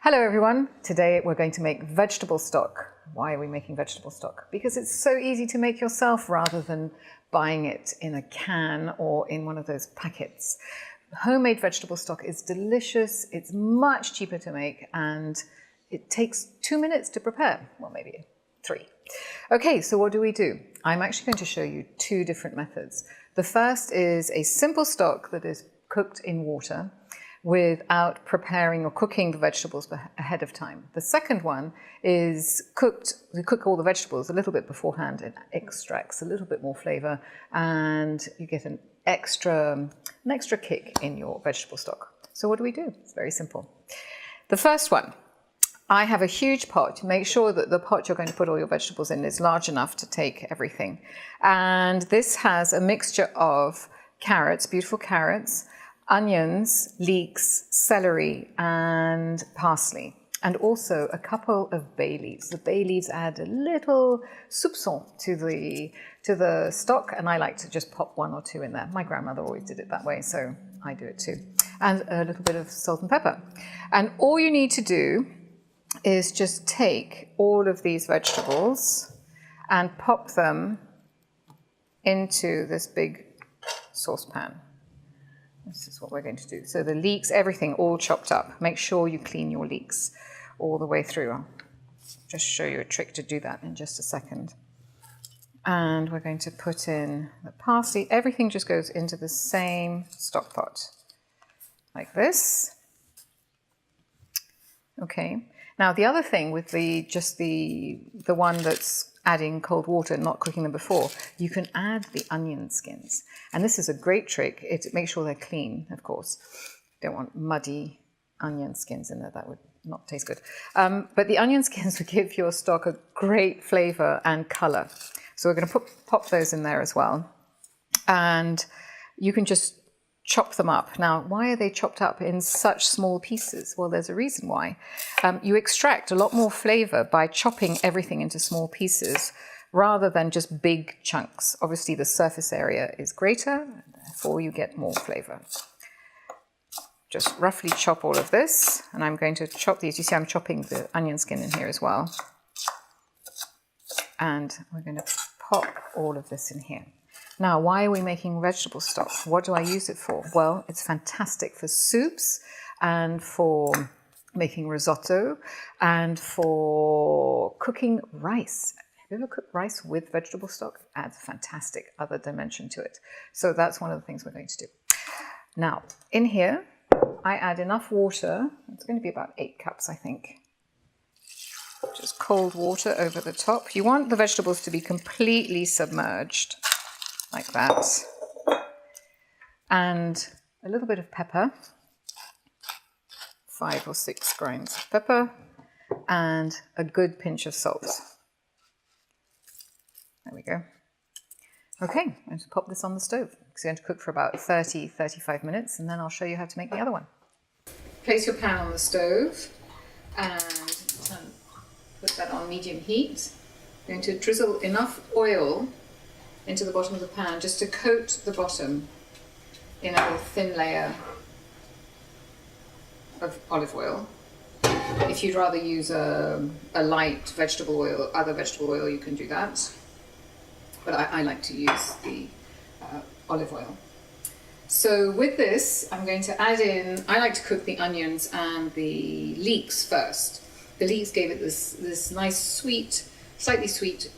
Hello everyone, today we're going to make vegetable stock. Why are we making vegetable stock? Because it's so easy to make yourself rather than buying it in a can or in one of those packets. Homemade vegetable stock is delicious, it's much cheaper to make, and it takes 2 minutes to prepare. Well, maybe 3. Okay, so what do? I'm actually going to show you 2 different methods. The first is a simple stock that is cooked in water without preparing or cooking the vegetables ahead of time. The second one is we cook all the vegetables a little bit beforehand. It extracts a little bit more flavor and you get an extra kick in your vegetable stock. So what do? It's very simple. The first one, I have a huge pot. Make sure that the pot you're going to put all your vegetables in is large enough to take everything. And this has a mixture of carrots, beautiful carrots, onions, leeks, celery, and parsley, and also a couple of bay leaves. The bay leaves add a little soupçon to the stock, and I like to just pop 1 or 2 in there. My grandmother always did it that way, so I do it too. And a little bit of salt and pepper. And all you need to do is just take all of these vegetables and pop them into this big saucepan. This is what we're going to do. So the leeks, everything all chopped up. Make sure you clean your leeks all the way through. I'll just show you a trick to do that in just a second. And we're going to put in the parsley. Everything just goes into the same stock pot, like this. Okay. Now the other thing with the one that's adding cold water, not cooking them before, you can add the onion skins. And this is a great trick. It makes sure they're clean, of course. You don't want muddy onion skins in there. That would not taste good. But the onion skins would give your stock a great flavor and color. So we're going to pop those in there as well. And you can just chop them up. Now, why are they chopped up in such small pieces? Well, there's a reason why. You extract a lot more flavor by chopping everything into small pieces rather than just big chunks. Obviously, the surface area is greater, therefore you get more flavor. Just roughly chop all of this, and I'm going to chop these. You see I'm chopping the onion skin in here as well. And we're going to pop all of this in here. Now, why are we making vegetable stock? What do I use it for? Well, it's fantastic for soups and for making risotto and for cooking rice. Have you ever cooked rice with vegetable stock? It adds a fantastic other dimension to it. So that's one of the things we're going to do. Now, in here, I add enough water. It's going to be about 8 cups, I think. Just cold water over the top. You want the vegetables to be completely submerged, like that. And a little bit of pepper, 5 or 6 grains of pepper, and a good pinch of salt. There we go. Okay, I'm going to pop this on the stove. It's going to cook for about 30-35 minutes, and then I'll show you how to make the other one. Place your pan on the stove and put that on medium heat. I'm going to drizzle enough oil into the bottom of the pan just to coat the bottom in a thin layer of olive oil. If you'd rather use a light vegetable oil, other vegetable oil, you can do that. But I like to use the olive oil. So with this, I'm going to add in, I like to cook the onions and the leeks first. The leeks gave it this nice sweet, slightly sweet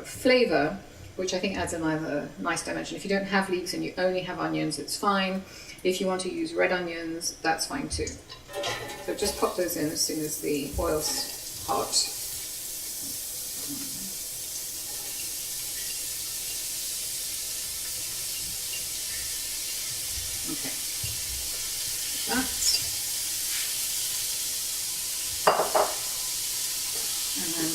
flavor, which I think adds another nice dimension. If you don't have leeks and you only have onions, it's fine. If you want to use red onions, that's fine too. So just pop those in as soon as the oil's hot. Okay, that. And then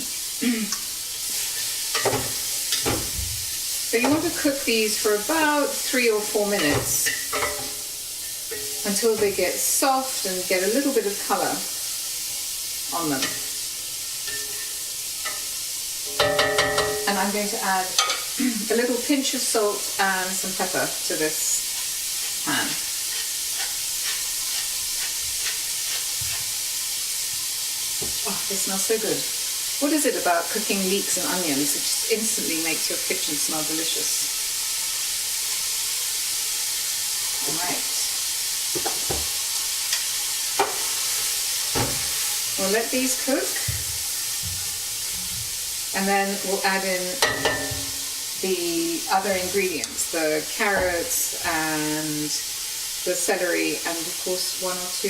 so you want to cook these for about 3 or 4 minutes until they get soft and get a little bit of color on them. And I'm going to add a little pinch of salt and some pepper to this pan. Oh, they smell so good. What is it about cooking leeks and onions? It just instantly makes your kitchen smell delicious. All right. We'll let these cook. And then we'll add in the other ingredients, the carrots and the celery, and of course 1 or 2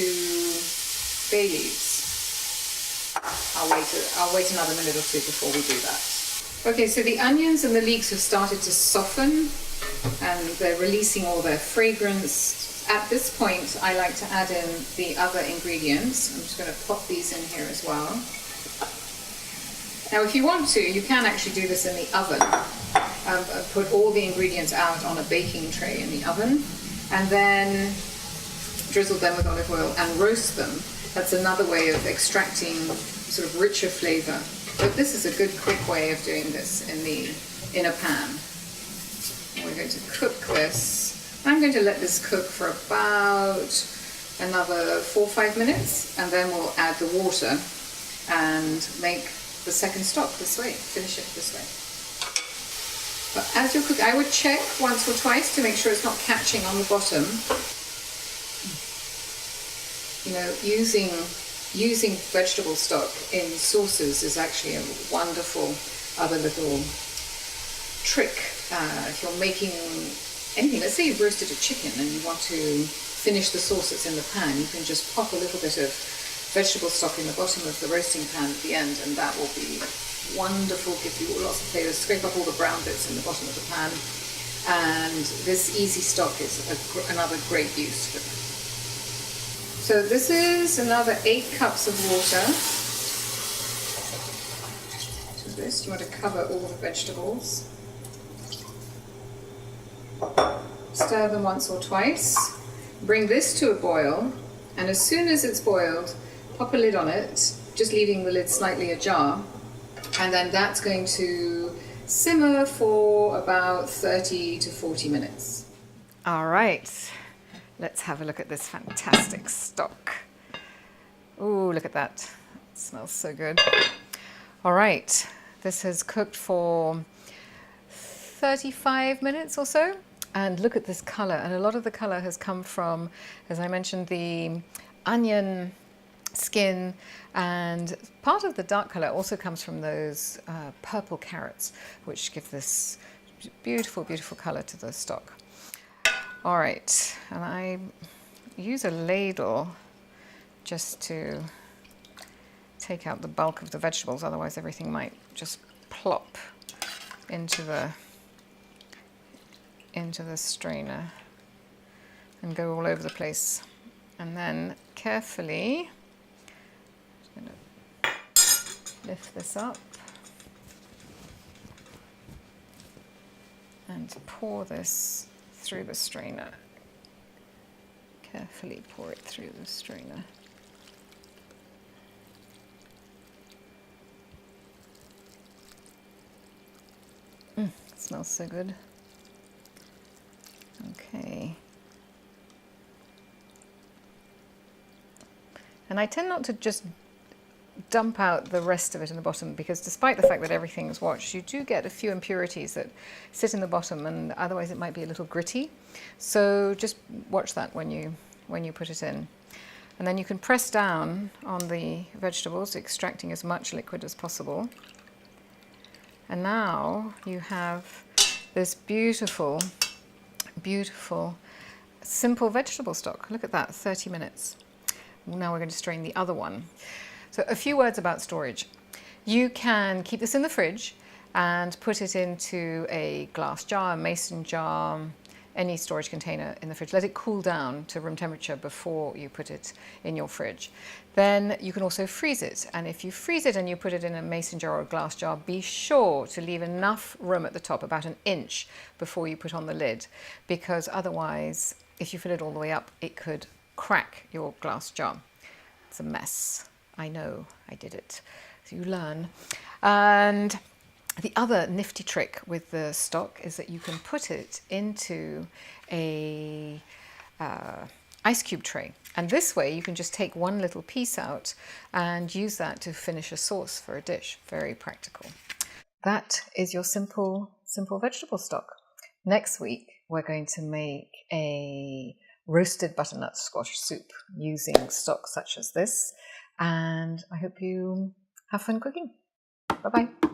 bay leaves. I'll wait another minute or 2 before we do that. Okay, so the onions and the leeks have started to soften and they're releasing all their fragrance. At this point, I like to add in the other ingredients. I'm just going to pop these in here as well. Now, if you want to, you can actually do this in the oven. Put all the ingredients out on a baking tray in the oven and then drizzle them with olive oil and roast them. That's another way of extracting sort of richer flavor. But this is a good quick way of doing this in a pan. And we're going to cook this. I'm going to let this cook for about another 4 or 5 minutes, and then we'll add the water and make the second stock this way, finish it this way. But as you're cooking, I would check once or twice to make sure it's not catching on the bottom. You know, using vegetable stock in sauces is actually a wonderful other little trick. If you're making anything, let's say you've roasted a chicken and you want to finish the sauce that's in the pan, you can just pop a little bit of vegetable stock in the bottom of the roasting pan at the end, and that will be wonderful, give you lots of flavors, scrape up all the brown bits in the bottom of the pan, and this easy stock is another great use for that. So this is another 8 cups of water. So this, you want to cover all the vegetables. Stir them once or twice. Bring this to a boil, and as soon as it's boiled, pop a lid on it, just leaving the lid slightly ajar, and then that's going to simmer for about 30 to 40 minutes. All right. Let's have a look at this fantastic stock. Ooh, look at that. It smells so good. All right, this has cooked for 35 minutes or so. And look at this color. And a lot of the color has come from, as I mentioned, the onion skin, and part of the dark color also comes from those purple carrots, which give this beautiful, beautiful color to the stock. All right, and I use a ladle just to take out the bulk of the vegetables, otherwise everything might just plop into the strainer and go all over the place. And then carefully, I'm going to lift this up and pour this through the strainer. Carefully pour it through the strainer. It smells so good. Okay. And I tend not to just dump out the rest of it in the bottom, because despite the fact that everything is washed, you do get a few impurities that sit in the bottom, and otherwise it might be a little gritty. So just watch that when you put it in. And then you can press down on the vegetables, extracting as much liquid as possible. And now you have this beautiful, beautiful, simple vegetable stock. Look at that, 30 minutes. Now we're going to strain the other one. So a few words about storage. You can keep this in the fridge and put it into a glass jar, a mason jar, any storage container in the fridge. Let it cool down to room temperature before you put it in your fridge. Then you can also freeze it. And if you freeze it and you put it in a mason jar or a glass jar, be sure to leave enough room at the top, about an inch, before you put on the lid, because otherwise, if you fill it all the way up, it could crack your glass jar. It's a mess. I know, I did it. So you learn. And the other nifty trick with the stock is that you can put it into a ice cube tray. And this way you can just take one little piece out and use that to finish a sauce for a dish. Very practical. That is your simple vegetable stock. Next week, we're going to make a roasted butternut squash soup using stock such as this. And I hope you have fun cooking. Bye-bye.